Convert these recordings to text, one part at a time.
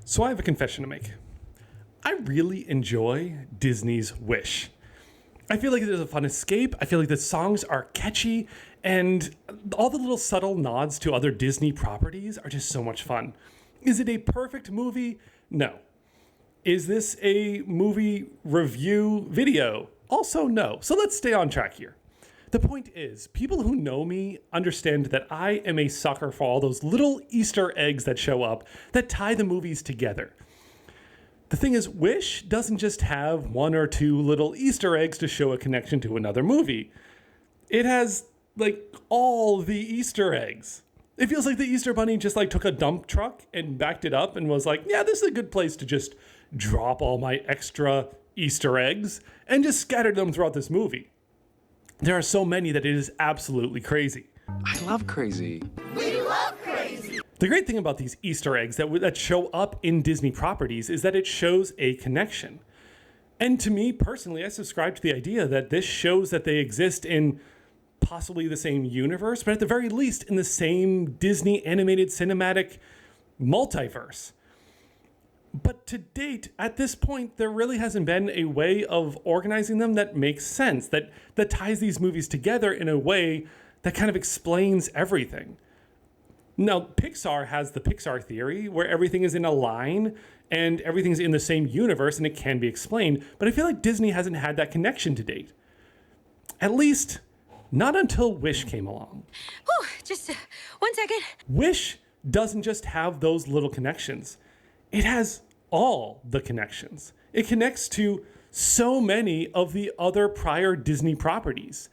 So I have a confession to make. I really enjoy Disney's Wish. I feel like it is a fun escape. I feel like the songs are catchy, and all the little subtle nods to other Disney properties are just so much fun. Is it a perfect movie? No. Is this a movie review video? Also no. So let's stay on track here. The point is, people who know me understand that I am a sucker for all those little Easter eggs that show up that tie the movies together. The thing is, Wish doesn't just have one or two little Easter eggs to show a connection to another movie. It has, all the Easter eggs. It feels like the Easter Bunny just, took a dump truck and backed it up and was like, yeah, this is a good place to just drop all my extra Easter eggs and just scatter them throughout this movie. There are so many that it is absolutely crazy. I love crazy. We love crazy! The great thing about these Easter eggs that show up in Disney properties is that it shows a connection. And to me, personally, I subscribe to the idea that this shows that they exist in possibly the same universe, but at the very least in the same Disney animated cinematic multiverse. But to date, at this point, there really hasn't been a way of organizing them that makes sense, that ties these movies together in a way that kind of explains everything. Now, Pixar has the Pixar theory, where everything is in a line and everything's in the same universe and it can be explained, but I feel like Disney hasn't had that connection to date. At least, not until Wish came along. Oh, just 1 second. Wish doesn't just have those little connections. It has all the connections. It connects to so many of the other prior Disney properties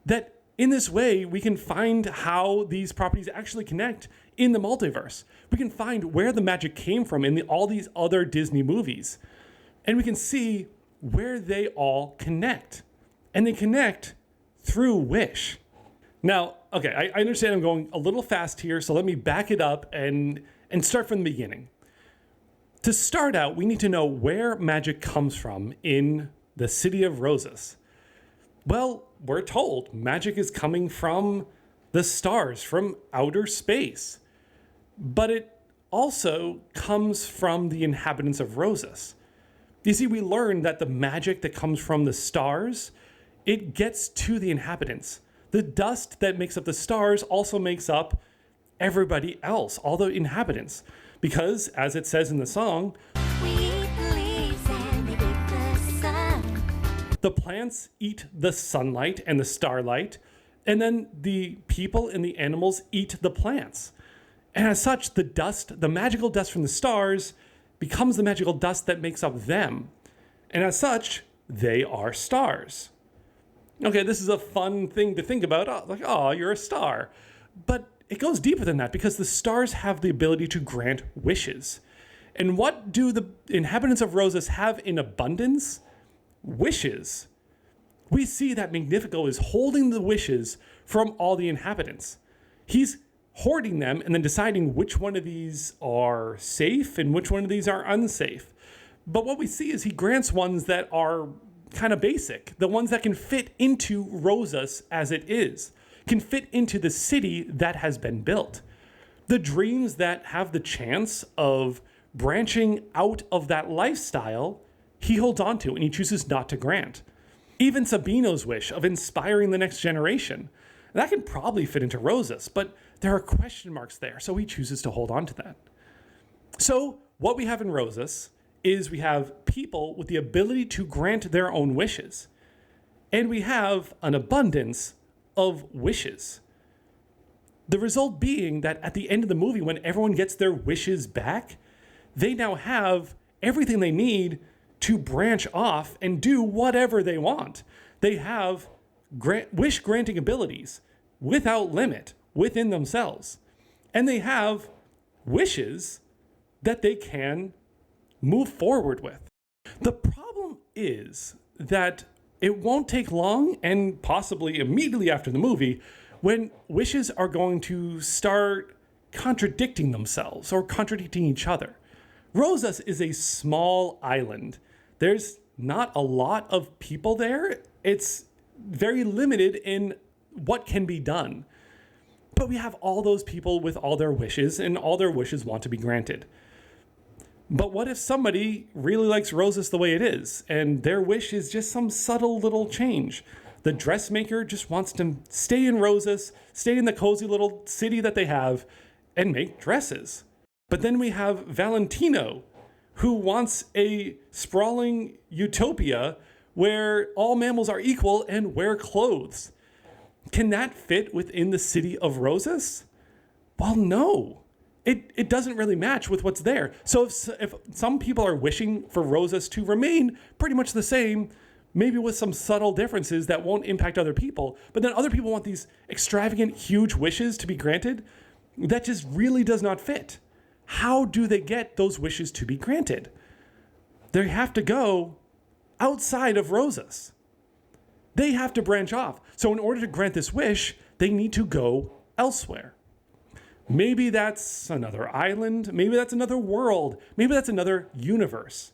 that in this way, we can find how these properties actually connect in the multiverse. We can find where the magic came from in all these other Disney movies. And we can see where they all connect. And they connect through Wish. Now, okay, I understand I'm going a little fast here, so let me back it up and start from the beginning. To start out, we need to know where magic comes from in the City of Roses. Well, we're told magic is coming from the stars, from outer space. But it also comes from the inhabitants of Roses. You see, we learn that the magic that comes from the stars, it gets to the inhabitants. The dust that makes up the stars also makes up everybody else, all the inhabitants. Because, as it says in the song, We eat the leaves and they eat the sun. the plants eat the sunlight and the starlight, and then the people and the animals eat the plants. And as such, the dust, the magical dust from the stars, becomes the magical dust that makes up them. And as such, they are stars. Okay, this is a fun thing to think about. Oh, you're a star. But it goes deeper than that because the stars have the ability to grant wishes. And what do the inhabitants of Roses have in abundance? Wishes. We see that Magnifico is holding the wishes from all the inhabitants. He's hoarding them and then deciding which one of these are safe and which one of these are unsafe. But what we see is he grants ones that are kind of basic, the ones that can fit into Roses as it is, can fit into the city that has been built. The dreams that have the chance of branching out of that lifestyle, he holds on to and he chooses not to grant. Even Sabino's wish of inspiring the next generation, that can probably fit into Roses, but there are question marks there, so he chooses to hold on to that. So what we have in Roses is we have people with the ability to grant their own wishes, and we have an abundance of wishes. The result being that at the end of the movie, when everyone gets their wishes back, they now have everything they need to branch off and do whatever they want. They have wish granting abilities without limit within themselves. And they have wishes that they can move forward with. The problem is that it won't take long, and possibly immediately after the movie, when wishes are going to start contradicting themselves or contradicting each other. Rosas is a small island. There's not a lot of people there. It's very limited in what can be done. But we have all those people with all their wishes, and all their wishes want to be granted. But what if somebody really likes roses the way it is, and their wish is just some subtle little change? The dressmaker just wants to stay in Roses, stay in the cozy little city that they have, and make dresses. But then we have Valentino, who wants a sprawling utopia where all mammals are equal and wear clothes. Can that fit within the city of Roses? Well, no. It doesn't really match with what's there. So if some people are wishing for Roses to remain pretty much the same, maybe with some subtle differences that won't impact other people, but then other people want these extravagant, huge wishes to be granted, that just really does not fit. How do they get those wishes to be granted? They have to go outside of Roses. They have to branch off. So in order to grant this wish, they need to go elsewhere. Maybe that's another island. Maybe that's another world. Maybe that's another universe.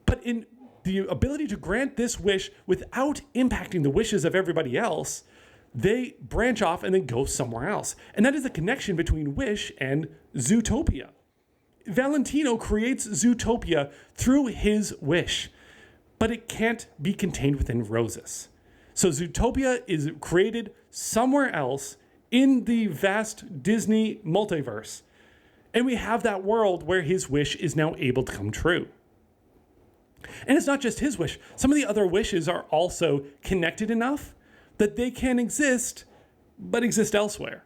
But in the ability to grant this wish without impacting the wishes of everybody else, they branch off and then go somewhere else. And that is the connection between wish and Zootopia. Valentino creates Zootopia through his wish, but it can't be contained within Roses. So Zootopia is created somewhere else in the vast Disney multiverse. And we have that world where his wish is now able to come true. And it's not just his wish. Some of the other wishes are also connected enough that they can exist, but exist elsewhere.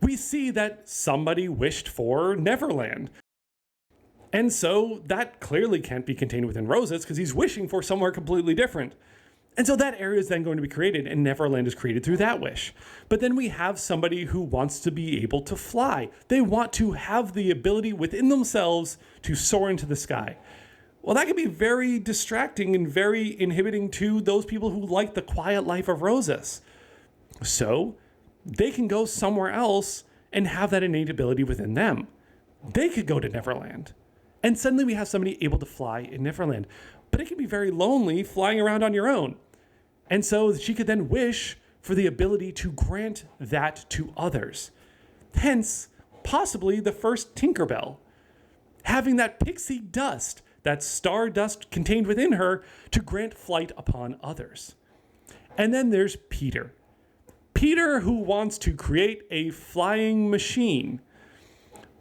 We see that somebody wished for Neverland. And so that clearly can't be contained within Roses because he's wishing for somewhere completely different. And so that area is then going to be created, and Neverland is created through that wish. But then we have somebody who wants to be able to fly. They want to have the ability within themselves to soar into the sky. Well, that can be very distracting and very inhibiting to those people who like the quiet life of Roses. So they can go somewhere else and have that innate ability within them. They could go to Neverland. And suddenly we have somebody able to fly in Neverland. But it can be very lonely flying around on your own. And so she could then wish for the ability to grant that to others. Hence, possibly the first Tinkerbell. Having that pixie dust, that star dust contained within her, to grant flight upon others. And then there's Peter. Peter, who wants to create a flying machine.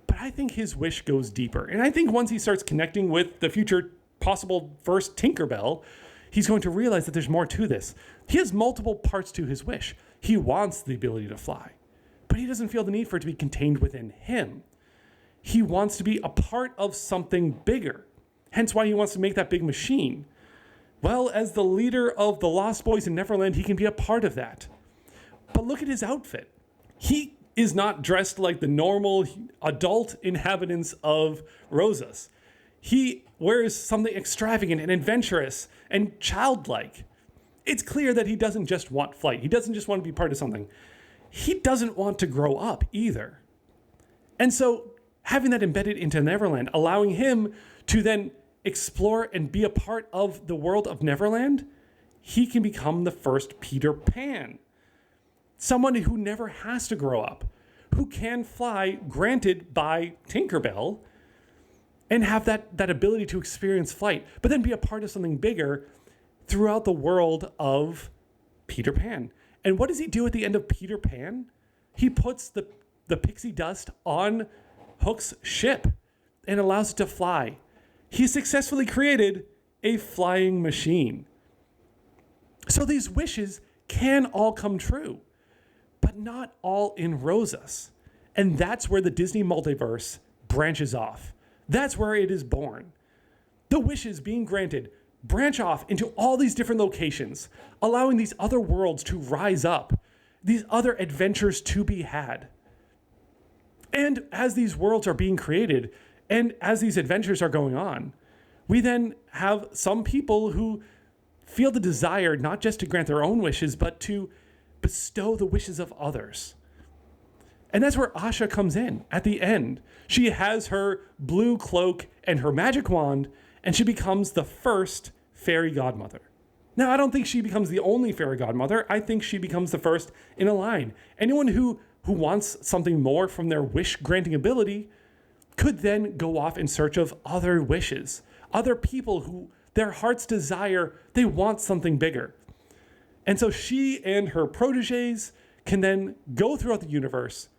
But I think his wish goes deeper. And I think once he starts connecting with the future possible first Tinkerbell, he's going to realize that there's more to this. He has multiple parts to his wish. He wants the ability to fly, but he doesn't feel the need for it to be contained within him. He wants to be a part of something bigger, hence why he wants to make that big machine. Well, as the leader of the Lost Boys in Neverland, he can be a part of that. But look at his outfit. He is not dressed like the normal adult inhabitants of Roses. He wears something extravagant and adventurous and childlike. It's clear that he doesn't just want flight. He doesn't just want to be part of something. He doesn't want to grow up either. And so having that embedded into Neverland, allowing him to then explore and be a part of the world of Neverland, he can become the first Peter Pan. Someone who never has to grow up, who can fly, granted by Tinkerbell, and have that ability to experience flight, but then be a part of something bigger throughout the world of Peter Pan. And what does he do at the end of Peter Pan? He puts the pixie dust on Hook's ship and allows it to fly. He successfully created a flying machine. So these wishes can all come true, but not all in Roses. And that's where the Disney Multiverse branches off. That's where it is born. The wishes being granted branch off into all these different locations, allowing these other worlds to rise up, these other adventures to be had. And as these worlds are being created, and as these adventures are going on, we then have some people who feel the desire not just to grant their own wishes, but to bestow the wishes of others. And that's where Asha comes in at the end. She has her blue cloak and her magic wand, and she becomes the first fairy godmother. Now, I don't think she becomes the only fairy godmother. I think she becomes the first in a line. Anyone who wants something more from their wish-granting ability could then go off in search of other wishes, other people who their heart's desire, they want something bigger. And so she and her proteges can then go throughout the universe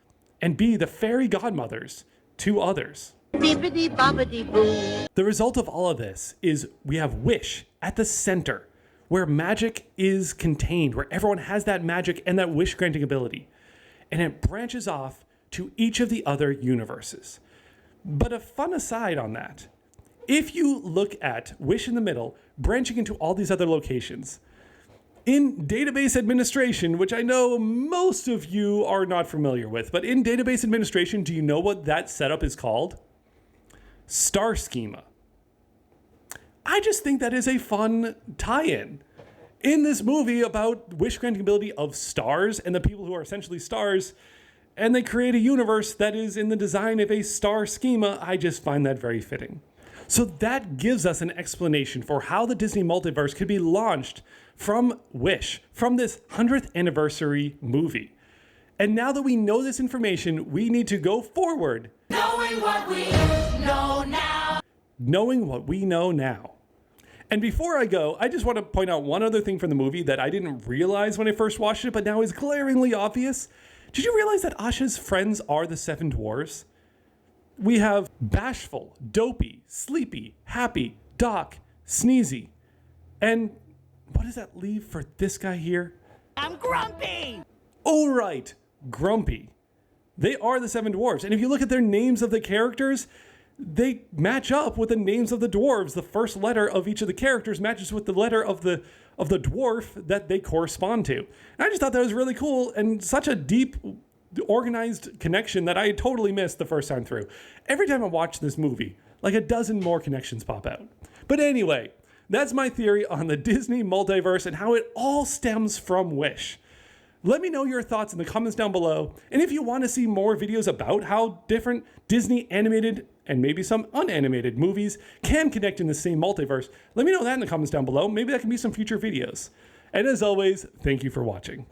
and be the fairy godmothers to others. Bibbidi bobbidi boo. The result of all of this is we have Wish at the center, where magic is contained, where everyone has that magic and that wish granting ability. And it branches off to each of the other universes. But a fun aside on that, if you look at Wish in the middle, branching into all these other locations, in database administration, which I know most of you are not familiar with, but in database administration, do you know what that setup is called? Star schema. I just think that is a fun tie-in in this movie about wish granting ability of stars and the people who are essentially stars, and they create a universe that is in the design of a star schema. I just find that very fitting. So that gives us an explanation for how the Disney Multiverse could be launched from Wish, from this 100th anniversary movie. And now that we know this information, we need to go forward. Knowing what we know now. Knowing what we know now. And before I go, I just want to point out one other thing from the movie that I didn't realize when I first watched it, but now is glaringly obvious. Did you realize that Asha's friends are the 7 dwarves? We have Bashful, Dopey, Sleepy, Happy, Doc, Sneezy. And what does that leave for this guy here? I'm grumpy. Oh, right, Grumpy. They are the 7 dwarves. And if you look at their names of the characters, they match up with the names of the dwarves. The first letter of each of the characters matches with the letter of the dwarf that they correspond to. And I just thought that was really cool and such a deep, organized connection that I totally missed the first time through. Every time I watch this movie, like a dozen more connections pop out. But anyway, that's my theory on the Disney Multiverse and how it all stems from Wish. Let me know your thoughts in the comments down below. And if you want to see more videos about how different Disney animated and maybe some unanimated movies can connect in the same multiverse, let me know that in the comments down below. Maybe that can be some future videos. And as always, thank you for watching.